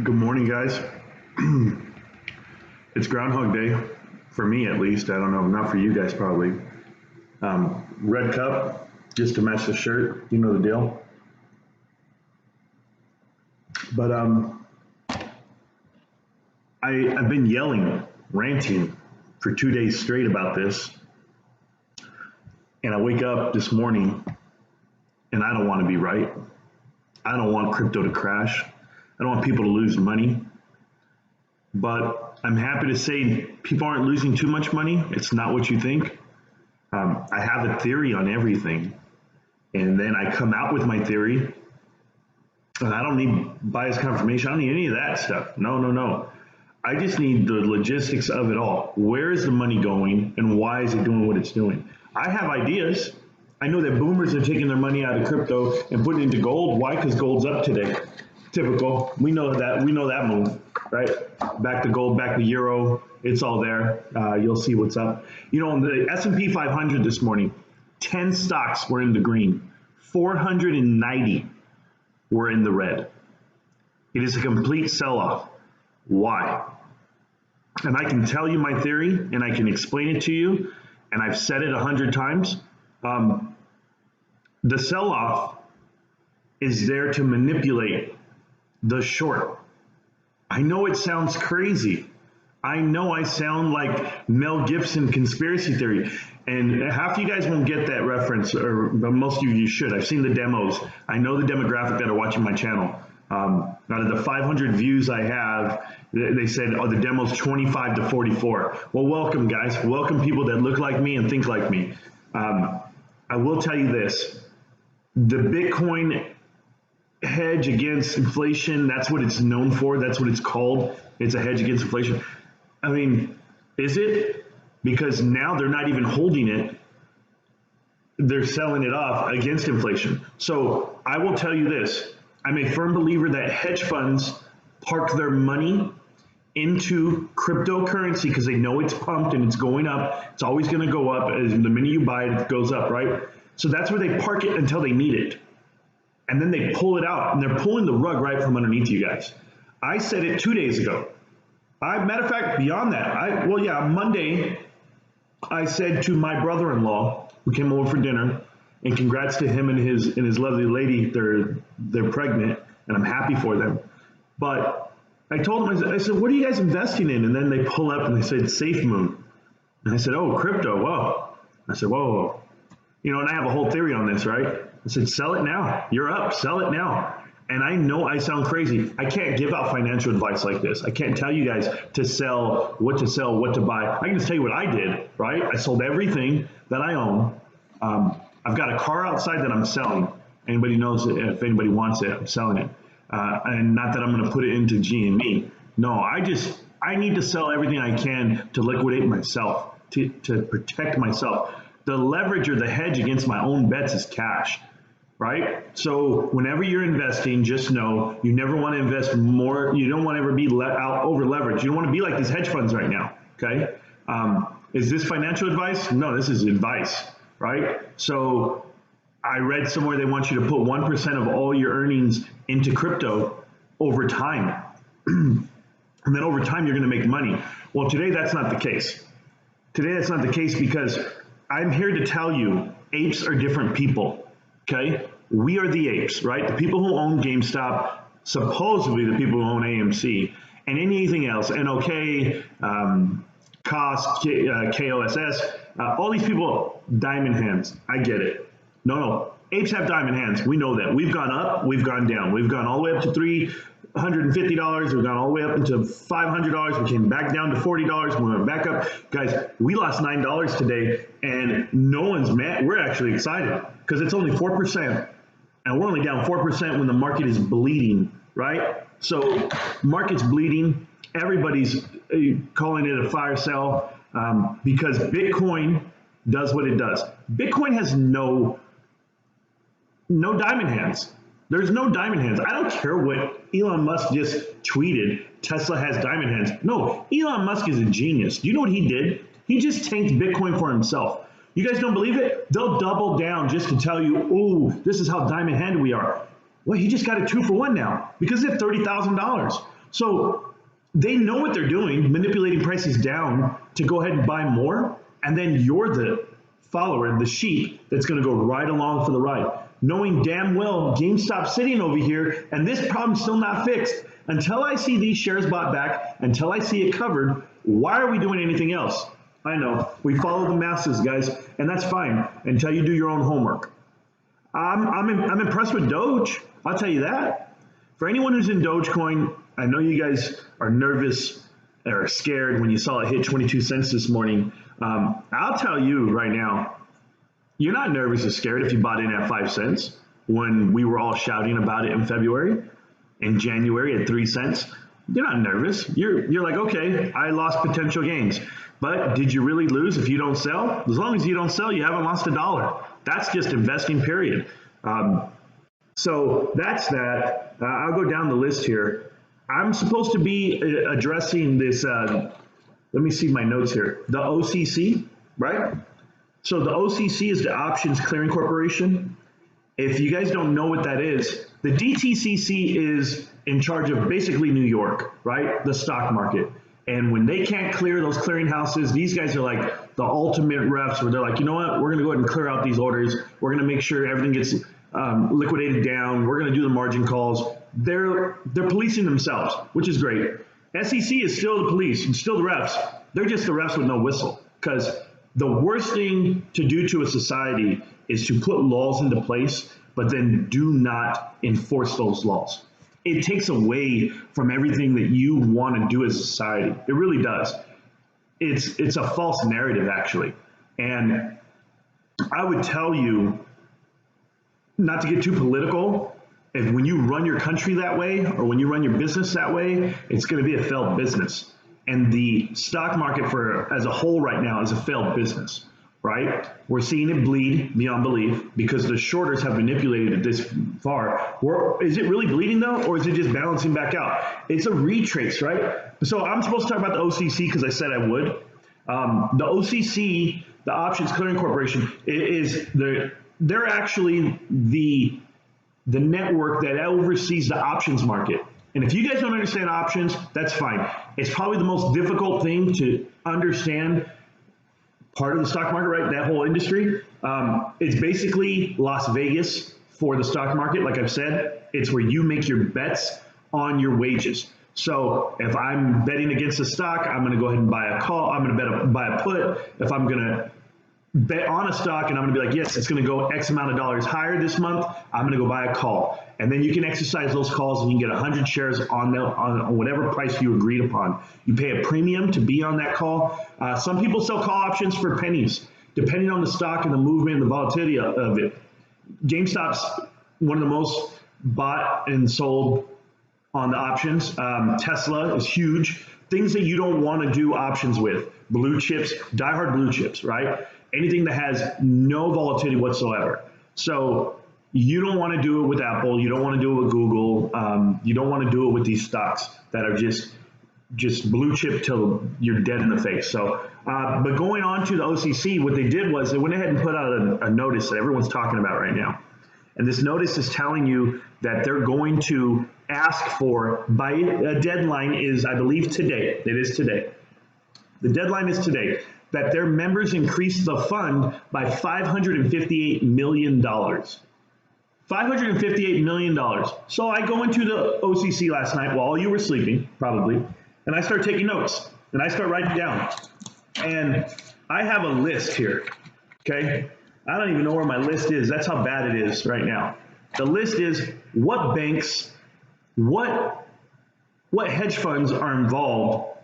Good morning, guys. It's Groundhog Day, for me at least. I don't know, not for you guys probably. Red cup, just to match the shirt. You know the deal. But I've been yelling, ranting for 2 days straight about this. And I wake up this morning and I don't want to be right. I don't want crypto to crash. I don't want people to lose money. But I'm happy to say people aren't losing too much money. It's not what you think. I have a theory on everything. And then I come out with my theory. And I don't need bias confirmation. I don't need any of that stuff. No. I just need the logistics of it all. Where is the money going and why is it doing what it's doing? I have ideas. I know that boomers are taking their money out of crypto and putting it into gold. Why? Because gold's up today. Typical. We know that. We know that move, right? Back to gold, back to euro. It's all there. You'll see what's up. You know, the S&P 500 this morning, 10 stocks were in the green. 490 were in the red. It is a complete sell-off. Why? And I can tell you my theory, and I can explain it to you, and I've said it 100 times. The sell-off is there to manipulate the short. I know it sounds crazy. I know I sound like Mel Gibson conspiracy theory. And half of you guys won't get that reference, but most of you should. I've seen the demos. I know the demographic that are watching my channel. Out of the 500 views I have, they said, oh, the demo's 25 to 44. Well, welcome, guys. Welcome people that look like me and think like me. I will tell you this. The Bitcoin hedge against inflation, that's what it's known for. That's what it's called. It's a hedge against inflation. I mean, is it? Because now they're not even holding it. They're selling it off against inflation. So I will tell you this. I'm a firm believer that hedge funds park their money into cryptocurrency because they know it's pumped and it's going up. It's always going to go up. As the minute you buy it, it goes up, right? So that's where they park it until they need it. And then they pull it out, and they're pulling the rug right from underneath you guys. I said it 2 days ago. Matter of fact, beyond that, Monday, I said to my brother-in-law, who came over for dinner, and congrats to him and his lovely lady. They're pregnant, and I'm happy for them. But I told them, I said, what are you guys investing in? And then they pull up and they said, Safe Moon. And I said, oh, crypto, whoa. I said, whoa. You know, and I have a whole theory on this, right? I said, sell it now. You're up, sell it now. And I know I sound crazy. I can't give out financial advice like this. I can't tell you guys to sell, what to buy. I can just tell you what I did, right? I sold everything that I own. I've got a car outside that I'm selling. Anybody knows it, if anybody wants it, I'm selling it. And not that I'm going to put it into GME. No, I need to sell everything I can to liquidate myself, to protect myself. The leverage or the hedge against my own bets is cash, right? So whenever you're investing, just know you never want to invest more. You don't want to ever be over leveraged. You don't want to be like these hedge funds right now, okay? Is this financial advice? No, this is advice, right? So I read somewhere they want you to put 1% of all your earnings into crypto over time. And then over time, you're going to make money. Well, today, that's not the case. Today, that's not the case because I'm here to tell you apes are different people, okay? We are the apes, right? The people who own GameStop, supposedly the people who own AMC, and anything else, NOK, COS, KOSS, all these people, diamond hands. I get it. No. Apes have diamond hands. We know that. We've gone up, we've gone down. We've gone all the way up to $350. We've gone all the way up into $500. We came back down to $40. We went back up. Guys, we lost $9 today, and no one's mad. We're actually excited because it's only 4%, and we're only down 4% when the market is bleeding, right? So market's bleeding. Everybody's calling it a fire sale because Bitcoin does what it does. Bitcoin has no diamond hands. There's no diamond hands. I don't care what Elon Musk just tweeted. Tesla has diamond hands. No, Elon Musk is a genius. Do you know what he did? He just tanked Bitcoin for himself. You guys don't believe it? They'll double down just to tell you, oh, this is how diamond handed we are. Well, he just got a 2-for-1 now because it's at $30,000. So they know what they're doing, manipulating prices down to go ahead and buy more. And then you're the follower, the sheep that's going to go right along for the ride, knowing damn well GameStop's sitting over here and this problem's still not fixed. Until I see these shares bought back, until I see it covered, why are we doing anything else? I know, we follow the masses, guys, and that's fine until you do your own homework. I'm impressed with Doge, I'll tell you that. For anyone who's in Dogecoin, I know you guys are nervous or scared when you saw it hit 22 cents this morning. I'll tell you right now, you're not nervous or scared if you bought in at 5 cents when we were all shouting about it in February, in January at 3 cents. You're not nervous. You're like, okay, I lost potential gains. But did you really lose if you don't sell? As long as you don't sell, you haven't lost $1. That's just investing, period. So that's that. I'll go down the list here. I'm supposed to be addressing this, let me see my notes here. The OCC, right? So the OCC is the Options Clearing Corporation. If you guys don't know what that is, the DTCC is in charge of basically New York, right? The stock market. And when they can't clear those clearinghouses, these guys are like the ultimate refs where they're like, you know what, we're going to go ahead and clear out these orders. We're going to make sure everything gets liquidated down. We're going to do the margin calls. They're policing themselves, which is great. SEC is still the police, and still the refs. They're just the refs with no whistle, because the worst thing to do to a society is to put laws into place, but then do not enforce those laws. It takes away from everything that you want to do as a society. It really does. It's a false narrative, actually. And I would tell you, not to get too political, if when you run your country that way, or when you run your business that way, it's going to be a failed business. And the stock market as a whole right now is a failed business, right? We're seeing it bleed beyond belief because the shorters have manipulated it this far. Is it really bleeding though, or is it just balancing back out? It's a retrace, right? So I'm supposed to talk about the OCC because I said I would. The OCC, the Options Clearing Corporation, they're actually the network that oversees the options market. And if you guys don't understand options, that's fine. It's probably the most difficult thing to understand part of the stock market, right? That whole industry. It's basically Las Vegas for the stock market. Like I've said, it's where you make your bets on your wages. So if I'm betting against a stock, I'm going to go ahead and buy a call. I'm going to buy a put. If I'm going to bet on a stock and I'm going to be like, yes, it's going to go X amount of dollars higher this month, I'm going to go buy a call. And then you can exercise those calls and you can get 100 shares on whatever price you agreed upon. You pay a premium to be on that call. Some people sell call options for pennies, depending on the stock and the movement and the volatility of it. GameStop's one of the most bought and sold on the options. Tesla is huge. Things that you don't want to do options with. Blue chips, diehard blue chips, right? Anything that has no volatility whatsoever. So you don't want to do it with Apple. You don't want to do it with Google. You don't want to do it with these stocks that are just blue chip till you're dead in the face. So, but going on to the OCC, what they did was they went ahead and put out a notice that everyone's talking about right now. And this notice is telling you that they're going to ask for, by a deadline is, I believe, today. It is today. The deadline is today, that their members increase the fund by $558 million. $558 million. So I go into the OCC last night while you were sleeping, probably, and I start taking notes, and I start writing down. And I have a list here, okay? I don't even know where my list is. That's how bad it is right now. The list is what banks, what hedge funds are involved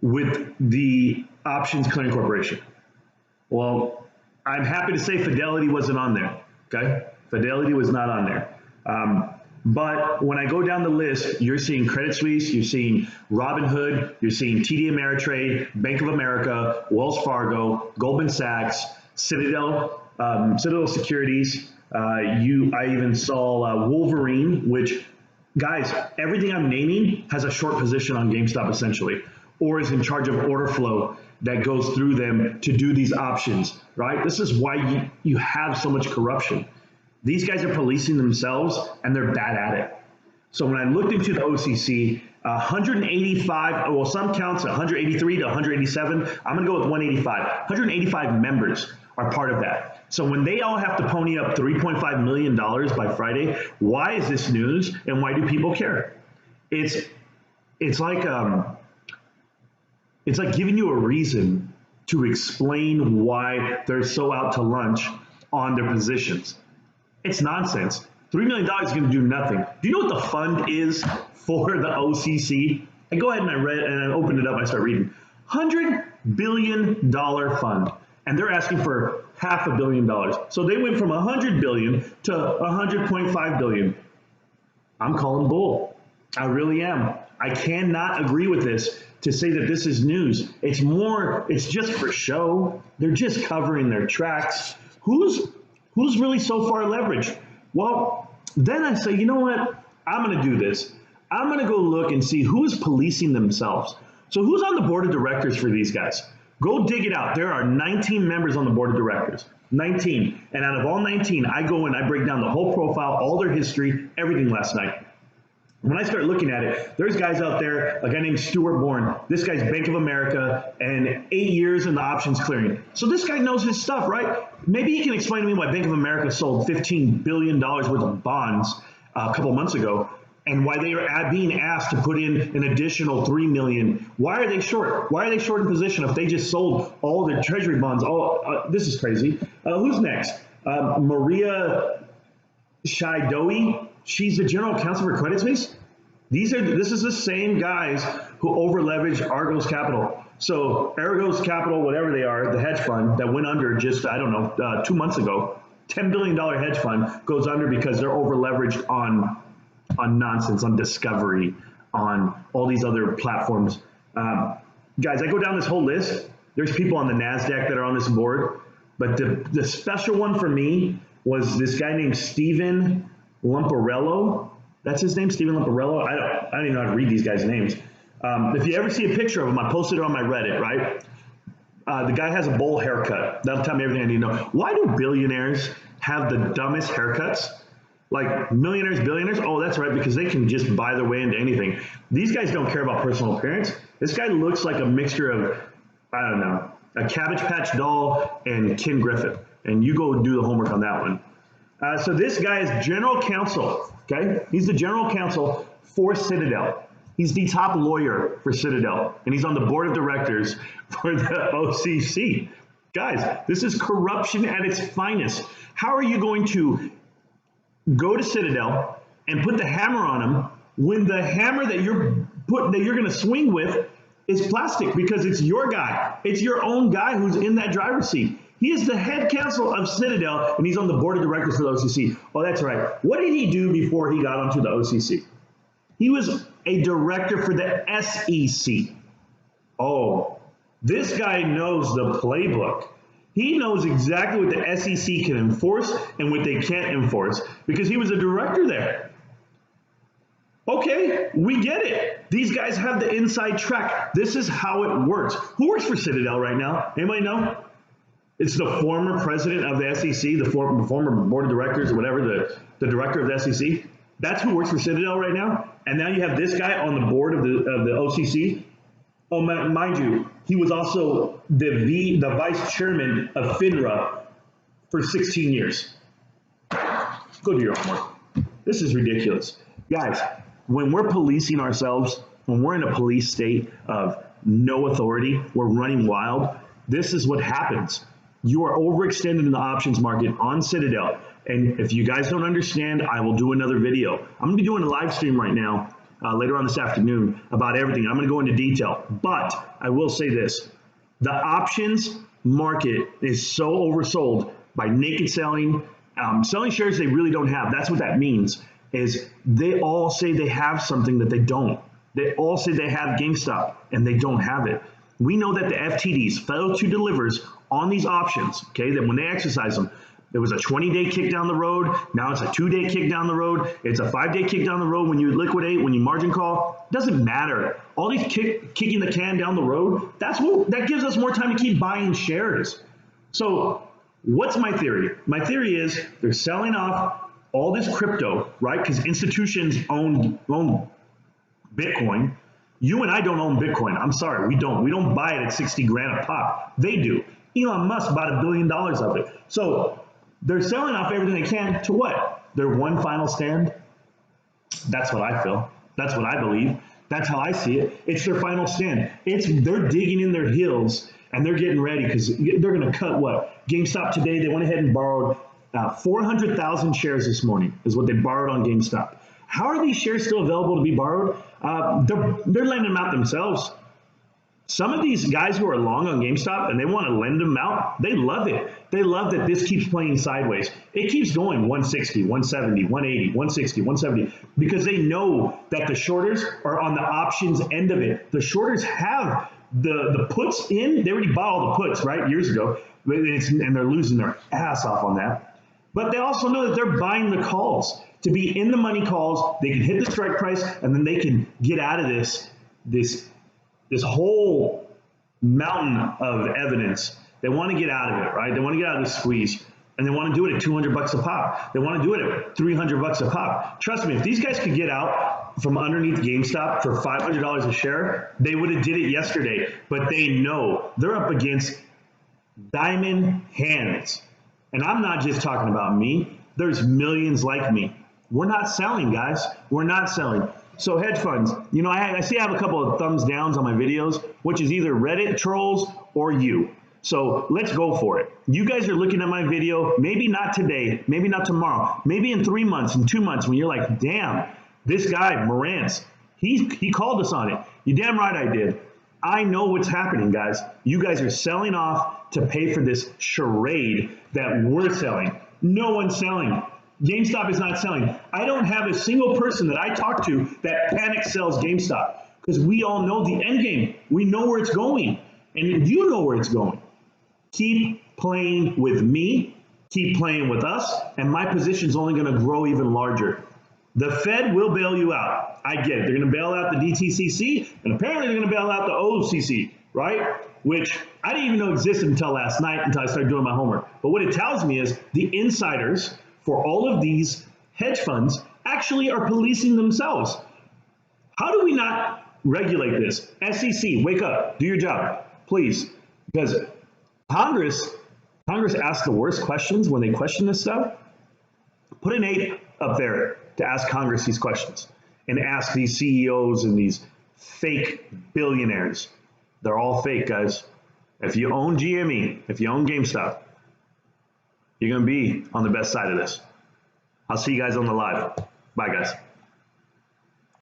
with the Options Clearing Corporation. Well, I'm happy to say Fidelity wasn't on there, okay? Fidelity was not on there. But when I go down the list, you're seeing Credit Suisse, you're seeing Robinhood, you're seeing TD Ameritrade, Bank of America, Wells Fargo, Goldman Sachs, Citadel Securities. I even saw Wolverine, which, guys, everything I'm naming has a short position on GameStop essentially, or is in charge of order flow that goes through them to do these options, right? This is why you have so much corruption. These guys are policing themselves and they're bad at it. So when I looked into the OCC, 185, well, some counts 183 to 187. I'm going to go with 185. 185 members are part of that. So when they all have to pony up $3.5 million by Friday, why is this news and why do people care? It's like giving you a reason to explain why they're so out to lunch on their positions. It's nonsense. $3 million is going to do nothing. Do you know what the fund is for the OCC? I go ahead and I read and I opened it up. I start reading. $100 billion fund, and they're asking for $500 million. So they went from $100 billion to $100.5 billion. I'm calling bull. I really am. I cannot agree with this to say that this is news. It's just for show. They're just covering their tracks. Who's really so far leveraged? Well, then I say, you know what? I'm going to do this. I'm going to go look and see who's policing themselves. So who's on the board of directors for these guys? Go dig it out. There are 19 members on the board of directors. 19. And out of all 19, I go and I break down the whole profile, all their history, everything last night. When I start looking at it, there's guys out there, a guy named Stuart Bourne. This guy's Bank of America and 8 years in the options clearing. So this guy knows his stuff, right? Maybe he can explain to me why Bank of America sold $15 billion worth of bonds a couple months ago and why they are being asked to put in an additional $3 million. Why are they short? Why are they short in position if they just sold all their treasury bonds? This is crazy. Who's next? Maria Shaidoui. She's the general counsel for Credit Suisse. This is the same guys who over leveraged Argos Capital. So Argos Capital, whatever they are, the hedge fund that went under just, 2 months ago, $10 billion hedge fund goes under because they're over leveraged on nonsense, on Discovery, on all these other platforms. Guys, I go down this whole list. There's people on the NASDAQ that are on this board, but the special one for me was this guy named Stephen Lamparello. That's his name, Stephen Lamparello. I don't even know how to read these guys' names. If you ever see a picture of him, I posted it on my Reddit, right? The guy has a bowl haircut. That'll tell me everything I need to know. Why do billionaires have the dumbest haircuts? Like millionaires, billionaires? Oh, that's right, because they can just buy their way into anything. These guys don't care about personal appearance. This guy looks like a mixture of, a Cabbage Patch doll and Ken Griffith. And you go do the homework on that one. So this guy is general counsel, okay? He's the general counsel for Citadel. He's the top lawyer for Citadel, and he's on the board of directors for the OCC. Guys, this is corruption at its finest. How are you going to go to Citadel and put the hammer on him when the hammer that you're going to swing with is plastic because it's your guy. It's your own guy who's in that driver's seat. He is the head counsel of Citadel, and he's on the board of directors for the OCC. Oh, that's right. What did he do before he got onto the OCC? He was a director for the SEC. Oh, this guy knows the playbook. He knows exactly what the SEC can enforce and what they can't enforce because he was a director there. Okay, we get it. These guys have the inside track. This is how it works. Who works for Citadel right now? Anybody know? It's the former president of the SEC, the former board of directors or whatever, the director of the SEC. That's who works for Citadel right now. And now you have this guy on the board of the OCC. Oh, mind you, he was also the vice chairman of FINRA for 16 years. Go do your homework. This is ridiculous. Guys, when we're policing ourselves, when we're in a police state of no authority, we're running wild, this is what happens. You are overextended in the options market on Citadel. And if you guys don't understand, I will do another video. I'm going to be doing a live stream right now, later on this afternoon, about everything. I'm going to go into detail. But I will say this. The options market is so oversold by naked selling, selling shares they really don't have. That's what that means, is they all say they have something that they don't. They all say they have GameStop, and they don't have it. We know that the FTDs fail to deliver on these options, okay, that when they exercise them, there was a 20-day kick down the road. Now it's a 2-day kick down the road. It's a 5-day kick down the road when you liquidate, when you margin call. It doesn't matter. All these kicking the can down the road, that gives us more time to keep buying shares. So what's my theory? My theory is they're selling off all this crypto, right? Because institutions own Bitcoin. You and I don't own Bitcoin. I'm sorry, we don't. We don't buy it at 60 grand a pop. They do. Elon Musk bought $1 billion of it. So they're selling off everything they can to what? Their one final stand? That's what I feel. That's what I believe. That's how I see it. It's their final stand. They're digging in their heels and they're getting ready because they're going to cut what? GameStop today, they went ahead and borrowed 400,000 shares this morning is what they borrowed on GameStop. How are these shares still available to be borrowed? They're lending them out themselves. Some of these guys who are long on GameStop and they want to lend them out, they love it. They love that this keeps playing sideways. It keeps going 160, 170, 180, 160, 170, because they know that the shorters are on the options end of it. The shorters have the puts in. They already bought all the puts, right, years ago, and they're losing their ass off on that. But they also know that they're buying the calls. To be in the money calls, they can hit the strike price, and then they can get out of this whole mountain of evidence. They want to get out of it, right? They want to get out of the squeeze, and they want to do it at 200 bucks a pop. They want to do it at 300 bucks a pop. Trust me, if these guys could get out from underneath GameStop for $500 a share, they would have did it yesterday. But they know they're up against diamond hands. And I'm not just talking about me. There's millions like me. We're not selling, guys. We're not selling. So hedge funds, you know, I see I have a couple of thumbs downs on my videos, which is either Reddit trolls or you. So let's go for it. You guys are looking at my video, maybe not today, maybe not tomorrow, maybe in 3 months, in 2 months, when you're like, damn, this guy, Marantz, he called us on it. You damn right I did. I know what's happening, guys. You guys are selling off to pay for this charade that we're selling. No one's selling. GameStop is not selling. I don't have a single person that I talk to that panic sells GameStop because we all know the end game. We know where it's going, and you know where it's going. Keep playing with me, keep playing with us, and my position is only going to grow even larger. The Fed will bail you out. I get it. They're going to bail out the DTCC, and apparently they're going to bail out the OCC, right? Which I didn't even know existed until last night, until I started doing my homework. But what it tells me is the insiders for all of these hedge funds actually are policing themselves. How do we not regulate this? SEC, wake up, do your job, please. Because Congress asks the worst questions when they question this stuff. Put an 8 up there to ask Congress these questions and ask these CEOs and these fake billionaires. They're all fake, guys. If you own GME, if you own GameStop, you're going to be on the best side of this. I'll see you guys on the live. Bye, guys.